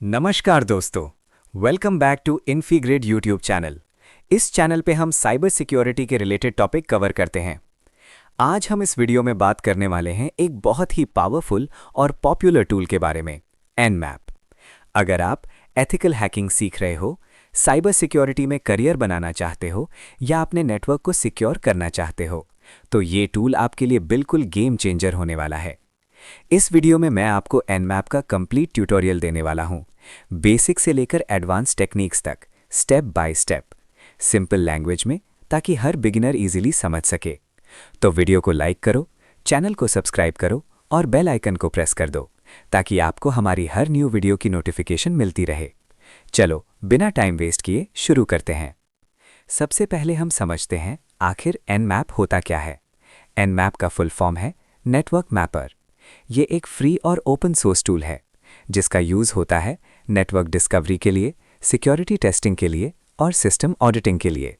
नमस्कार दोस्तों, welcome back to Infigrade YouTube channel. इस चैनल पे हम साइबर सिक्योरिटी के रिलेटेड टॉपिक कवर करते हैं। आज हम इस वीडियो में बात करने वाले हैं एक बहुत ही पावरफुल और पॉपुलर टूल के बारे में, एनमैप। अगर आप एथिकल हैकिंग सीख रहे हो, साइबर सिक्योरिटी में करियर बनाना चाहते हो या अपने नेटवर्क को सिक्योर करना चाहते हो, तो ये टूल आपके लिए बिल्कुल गेम चेंजर होने वाला है। इस वीडियो में मैं आपको एनमैप का कंप्लीट ट्यूटोरियल देने वाला हूं, बेसिक से लेकर एडवांस टेक्निक्स तक, step by step, simple language में, ताकि हर बिगिनर इजीली समझ सके। तो वीडियो को लाइक करो, चैनल को सब्सक्राइब करो और बेल आइकन को प्रेस कर दो, ताकि आपको हमारी हर न्यू वीडियो की नोटिफिकेशन मिलती रहे। चलो बिना टाइम वेस्ट किए शुरू करते हैं। सबसे पहले हम समझते हैं आखिर एनमैप होता क्या है। एनमैप का फुल फॉर्म है नेटवर्क मैपर। ये एक फ्री और ओपन सोर्स टूल है जिसका यूज़ होता है नेटवर्क डिस्कवरी के लिए, सिक्योरिटी टेस्टिंग के लिए और सिस्टम ऑडिटिंग के लिए।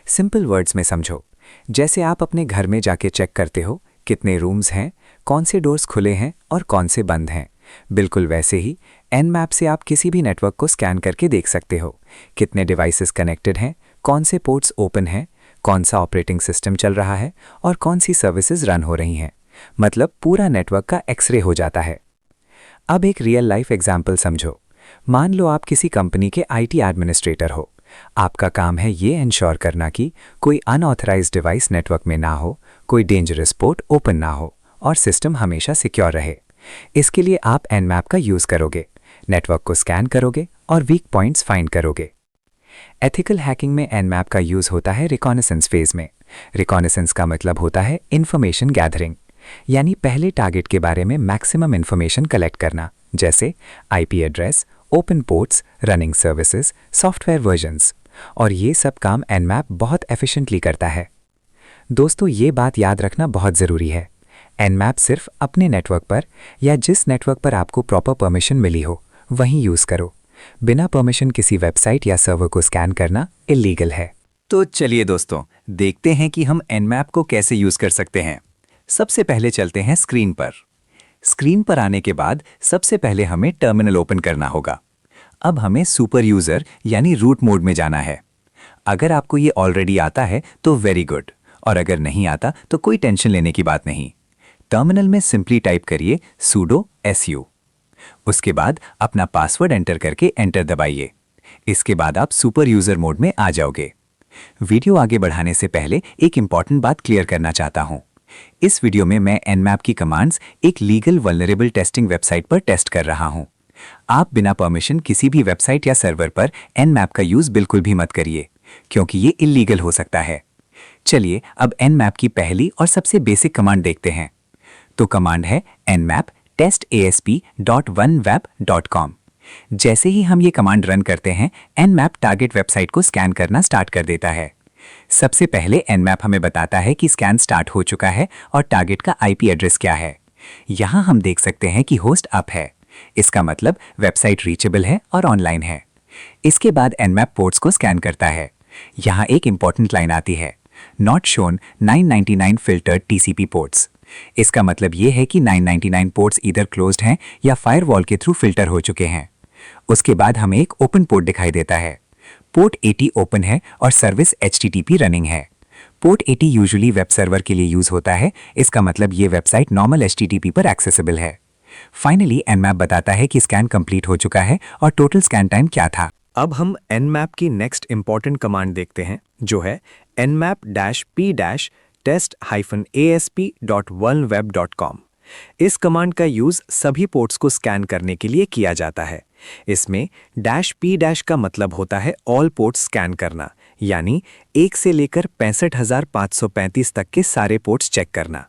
सिंपल वर्ड्स में समझो, जैसे आप अपने घर में जाके चेक करते हो कितने रूम्स हैं, कौन से डोर्स खुले हैं और कौन से बंद हैं, बिल्कुल वैसे ही एनमैप से आप किसी भी नेटवर्क को स्कैन करके देख सकते हो कितने डिवाइसेस कनेक्टेड हैं, कौन से पोर्ट्स ओपन हैं, कौन सा ऑपरेटिंग सिस्टम चल रहा है और कौन सी सर्विसेज रन हो रही हैं। मतलब पूरा नेटवर्क का एक्सरे हो जाता है। अब एक रियल लाइफ एग्जाम्पल समझो। मान लो आप किसी कंपनी के आईटी एडमिनिस्ट्रेटर हो। आपका काम है ये इंश्योर करना कि कोई अनऑथराइज्ड डिवाइस नेटवर्क में ना हो, कोई डेंजरस पोर्ट ओपन ना हो और सिस्टम हमेशा सिक्योर रहे। इसके लिए आप एनमैप का यूज़ करोगे, नेटवर्क को स्कैन करोगे और वीक पॉइंट्स फाइंड करोगे। एथिकल हैकिंग में एनमैप का यूज़ होता है रिकॉनेसेंस फेज में। रिकॉनेसेंस का मतलब होता है इन्फॉर्मेशन गैदरिंग, यानी पहले टारगेट के बारे में मैक्सिमम इंफॉर्मेशन कलेक्ट करना, जैसे IP address, open ports, running services, software versions. और ये सब काम एनमैप बहुत एफिशिएंटली करता है। दोस्तों, ये बात याद रखना बहुत ज़रूरी है। एनमैप सिर्फ अपने नेटवर्क पर या जिस नेटवर्क पर आपको प्रॉपर परमिशन मिली हो वहीं यूज़ करो। बिना परमिशन किसी वेबसाइट या सर्वर को स्कैन करना इलीगल है। तो चलिए दोस्तों, देखते हैं कि हम एनमैप को कैसे यूज़ कर सकते हैं। सबसे पहले चलते हैं स्क्रीन पर। स्क्रीन पर आने के बाद सबसे पहले हमें टर्मिनल ओपन करना होगा। अब हमें सुपर यूज़र यानी रूट मोड में जाना है। अगर आपको ये ऑलरेडी आता है तो वेरी गुड, और अगर नहीं आता तो कोई टेंशन लेने की बात नहीं। टर्मिनल में सिंपली टाइप करिए sudo su। उसके बाद अपना पासवर्ड एंटर करके एंटर दबाइए। इसके बाद आप सुपर यूज़र मोड में आ जाओगे। वीडियो आगे बढ़ाने से पहले एक इंपॉर्टेंट बात क्लियर करना चाहता हूं। इस वीडियो में मैं एनमैप की कमांड्स एक लीगल वल्नरेबल टेस्टिंग वेबसाइट पर टेस्ट कर रहा हूं। आप बिना परमिशन किसी भी वेबसाइट या सर्वर पर एनमैप का यूज़ बिल्कुल भी मत करिए, क्योंकि ये इलीगल हो सकता है। चलिए अब एनमैप की पहली और सबसे बेसिक कमांड देखते हैं। तो कमांड है nmap testasp.oneweb.com। जैसे ही हम ये कमांड रन करते हैं, एनमैप टारगेट वेबसाइट को स्कैन करना स्टार्ट कर देता है। सबसे पहले एनमैप हमें बताता है कि स्कैन स्टार्ट हो चुका है और टारगेट का आईपी एड्रेस क्या है। यहाँ हम देख सकते हैं कि होस्ट अप है। इसका मतलब वेबसाइट रीचेबल है और ऑनलाइन है। इसके बाद एनमैप पोर्ट्स को स्कैन करता है। यहाँ एक इंपॉर्टेंट लाइन आती है, not shown 999 filtered TCP ports. इसका मतलब ये है कि 999 पोर्ट्स इधर क्लोज्ड हैं या फायरवॉल के थ्रू फिल्टर हो चुके हैं। उसके बाद हमें एक ओपन पोर्ट दिखाई देता है। पोर्ट 80 ओपन है और सर्विस HTTP रनिंग है। पोर्ट 80 यूजुअली वेब सर्वर के लिए यूज होता है। इसका मतलब ये वेबसाइट नॉर्मल HTTP पर एक्सेसिबल है। फाइनली एनमैप बताता है कि स्कैन कंप्लीट हो चुका है और टोटल स्कैन टाइम क्या था। अब हम एनमैप की नेक्स्ट इंपॉर्टेंट कमांड देखते हैं, जो है nmap-p-test-asp.oneweb.com। इस कमांड का यूज सभी पोर्ट्स को स्कैन करने के लिए किया जाता है। इसमें -p- का मतलब होता है ऑल पोर्ट्स स्कैन करना, यानी 1 से लेकर 65,535 तक के सारे पोर्ट्स चेक करना।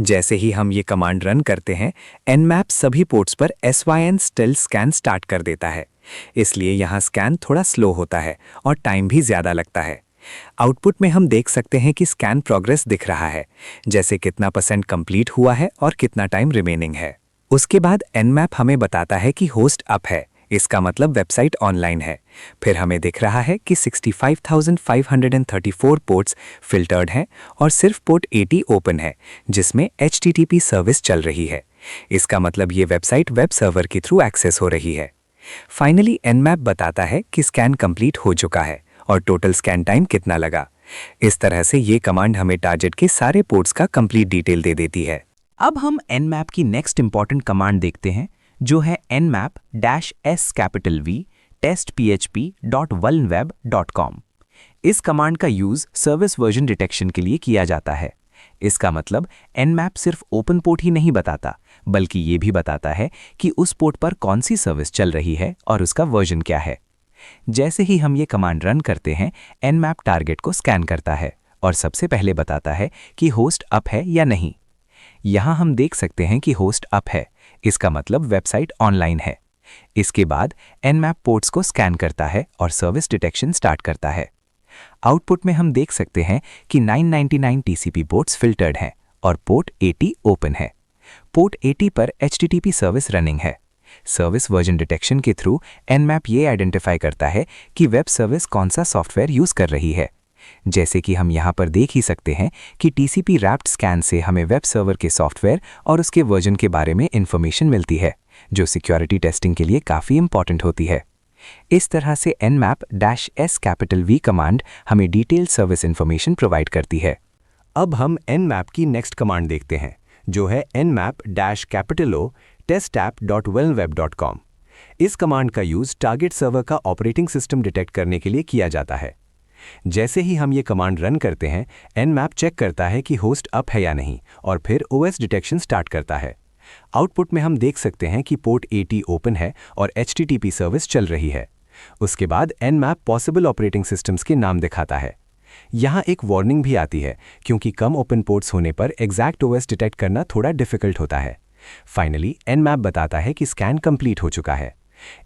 जैसे ही हम ये कमांड रन करते हैं, एनमैप सभी पोर्ट्स पर SYN स्टिल स्कैन स्टार्ट कर देता है। इसलिए यहाँ स्कैन थोड़ा स्लो होता है और टाइम भी ज़्यादा लगता है। आउटपुट में हम देख सकते हैं कि स्कैन प्रोग्रेस दिख रहा है, जैसे कितना % कंप्लीट हुआ है और कितना टाइम रिमेनिंग है। उसके बाद एनमैप हमें बताता है कि होस्ट अप है। इसका मतलब वेबसाइट ऑनलाइन है। फिर हमें दिख रहा है कि 65,534 पोर्ट्स फिल्टर्ड हैं और सिर्फ पोर्ट 80 ओपन है, जिसमें HTTP सर्विस चल रही है। इसका मतलब ये वेबसाइट वेब सर्वर के थ्रू एक्सेस हो रही है। फाइनली Nmap बताता है कि स्कैन कंप्लीट हो चुका है और टोटल स्कैन टाइम कितना लगा। इस तरह से ये कमांड हमें टारगेट के सारे पोर्ट्स का कंप्लीट डिटेल दे देती है। अब हम Nmap की नेक्स्ट इंपॉर्टेंट कमांड देखते हैं, जो है nmap-s testphp.vulnweb.com। इस कमांड का यूज सर्विस वर्जन डिटेक्शन के लिए किया जाता है। इसका मतलब Nmap सिर्फ ओपन पोर्ट ही नहीं बताता, बल्कि ये भी बताता है कि उस पोर्ट पर कौन सी सर्विस चल रही है और उसका वर्जन क्या है। जैसे ही हम ये कमांड रन करते हैं, Nmap टारगेट को स्कैन करता है और सबसे पहले बताता है कि होस्ट अप है या नहीं। यहाँ हम देख सकते हैं कि होस्ट अप है, इसका मतलब वेबसाइट ऑनलाइन है। इसके बाद Nmap पोर्ट्स को स्कैन करता है और सर्विस डिटेक्शन स्टार्ट करता है। आउटपुट में हम देख सकते हैं कि 999 TCP पोर्ट्स फिल्टर्ड हैं और पोर्ट 80 ओपन है। पोर्ट 80 पर HTTP सर्विस रनिंग है। सर्विस वर्जन डिटेक्शन के थ्रू Nmap ये आइडेंटिफाई करता है कि वेब सर्विस कौन सा सॉफ्टवेयर यूज कर रही है। जैसे कि हम यहाँ पर देख ही सकते हैं कि TCP रैप्ड स्कैन से हमें वेब सर्वर के सॉफ्टवेयर और उसके वर्जन के बारे में इंफॉर्मेशन मिलती है, जो सिक्योरिटी टेस्टिंग के लिए काफ़ी इंपॉर्टेंट होती है। इस तरह से Nmap-s कमांड हमें डिटेल सर्विस इंफॉर्मेशन प्रोवाइड करती है। अब हम Nmap की नेक्स्ट कमांड देखते हैं, जो है nmap-o testapp.vulnweb.com। इस कमांड का यूज टारगेट सर्वर का ऑपरेटिंग सिस्टम डिटेक्ट करने के लिए किया जाता है। जैसे ही हम ये कमांड रन करते हैं, Nmap चेक करता है कि होस्ट अप है या नहीं और फिर OS डिटेक्शन स्टार्ट करता है। आउटपुट में हम देख सकते हैं कि पोर्ट 80 ओपन है और HTTP सर्विस चल रही है। उसके बाद Nmap पॉसिबल ऑपरेटिंग सिस्टम्स के नाम दिखाता है। यहाँ एक वार्निंग भी आती है, क्योंकि कम ओपन पोर्ट्स होने पर एग्जैक्ट OS डिटेक्ट करना थोड़ा डिफिकल्ट होता है। फाइनली Nmap बताता है कि स्कैन कंप्लीट हो चुका है।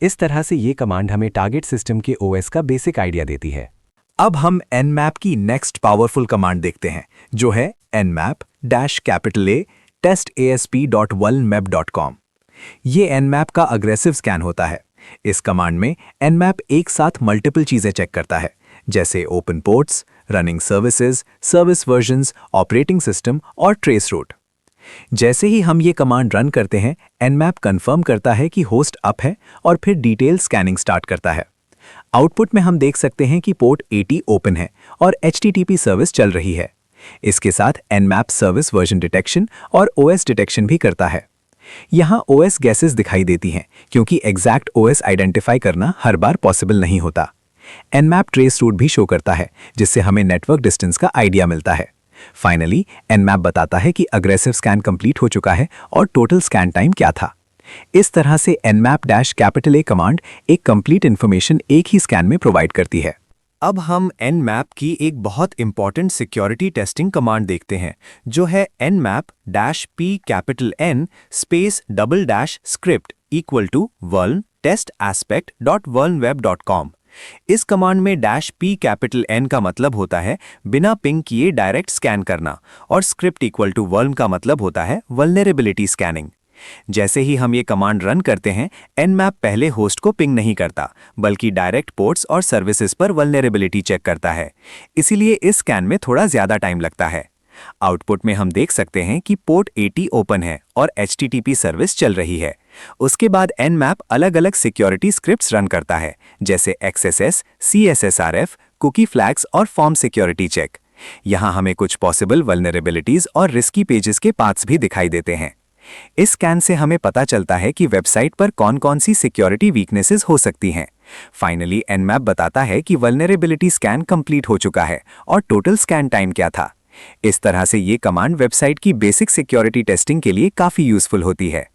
इस तरह से ये कमांड हमें टारगेट सिस्टम के OS का बेसिक आइडिया देती है। अब हम Nmap की नेक्स्ट पावरफुल कमांड देखते हैं, जो है nmap-a testasp.vulnweb.com। ये Nmap का अग्रेसिव स्कैन होता है। इस कमांड में Nmap एक साथ मल्टीपल चीजें चेक करता है, जैसे open ports, running services, service versions, operating system और ट्रेस रूट। जैसे ही हम ये कमांड रन करते हैं, Nmap कंफर्म करता है कि होस्ट अप है और फिर डिटेल स्कैनिंग स्टार्ट करता है। आउटपुट में हम देख सकते हैं कि पोर्ट 80 ओपन है और HTTP सर्विस चल रही है। इसके साथ Nmap सर्विस वर्जन डिटेक्शन और OS डिटेक्शन भी करता है। यहाँ OS गैसेस दिखाई देती हैं, क्योंकि एग्जैक्ट OS आइडेंटिफाई करना हर बार पॉसिबल नहीं होता। Nmap ट्रेस रूट भी शो करता है, जिससे हमें नेटवर्क डिस्टेंस का आइडिया मिलता है। फाइनली Nmap बताता है कि अग्रेसिव स्कैन कंप्लीट हो चुका है और टोटल स्कैन टाइम क्या था। इस तरह से Nmap-A कमांड एक कंप्लीट इन्फॉर्मेशन एक ही स्कैन में प्रोवाइड करती है। अब हम Nmap की एक बहुत इंपॉर्टेंट सिक्योरिटी टेस्टिंग कमांड देखते हैं, जो है nmap-p-script =vuln-testaspect.vulnweb.com। इस कमांड में -P का मतलब होता है बिना पिंग किए डायरेक्ट स्कैन करना और स्क्रिप्ट =vuln का मतलब होता है वल्नरेबिलिटी स्कैनिंग। जैसे ही हम ये कमांड रन करते हैं, Nmap पहले होस्ट को पिंग नहीं करता, बल्कि डायरेक्ट पोर्ट्स और सर्विसेज पर वल्नरेबिलिटी चेक करता है। इसीलिए इस स्कैन में थोड़ा ज्यादा टाइम लगता है। आउटपुट में हम देख सकते हैं कि पोर्ट 80 ओपन है और HTTP सर्विस चल रही है। उसके बाद Nmap अलग अलग सिक्योरिटी स्क्रिप्ट्स रन करता है, जैसे XSS, CSSRF, कुकी फ्लैग्स और फॉर्म सिक्योरिटी चेक। यहाँ हमें कुछ पॉसिबल वल्नरेबिलिटीज और रिस्की पेजेस के पाथ्स भी दिखाई देते हैं। इस स्कैन से हमें पता चलता है कि वेबसाइट पर कौन-कौन सी सिक्योरिटी वीकनेसेस हो सकती हैं। फाइनली Nmap बताता है कि वल्नरेबिलिटी स्कैन कंप्लीट हो चुका है और टोटल स्कैन टाइम क्या था। इस तरह से ये कमांड वेबसाइट की बेसिक सिक्योरिटी टेस्टिंग के लिए काफ़ी यूजफुल होती है।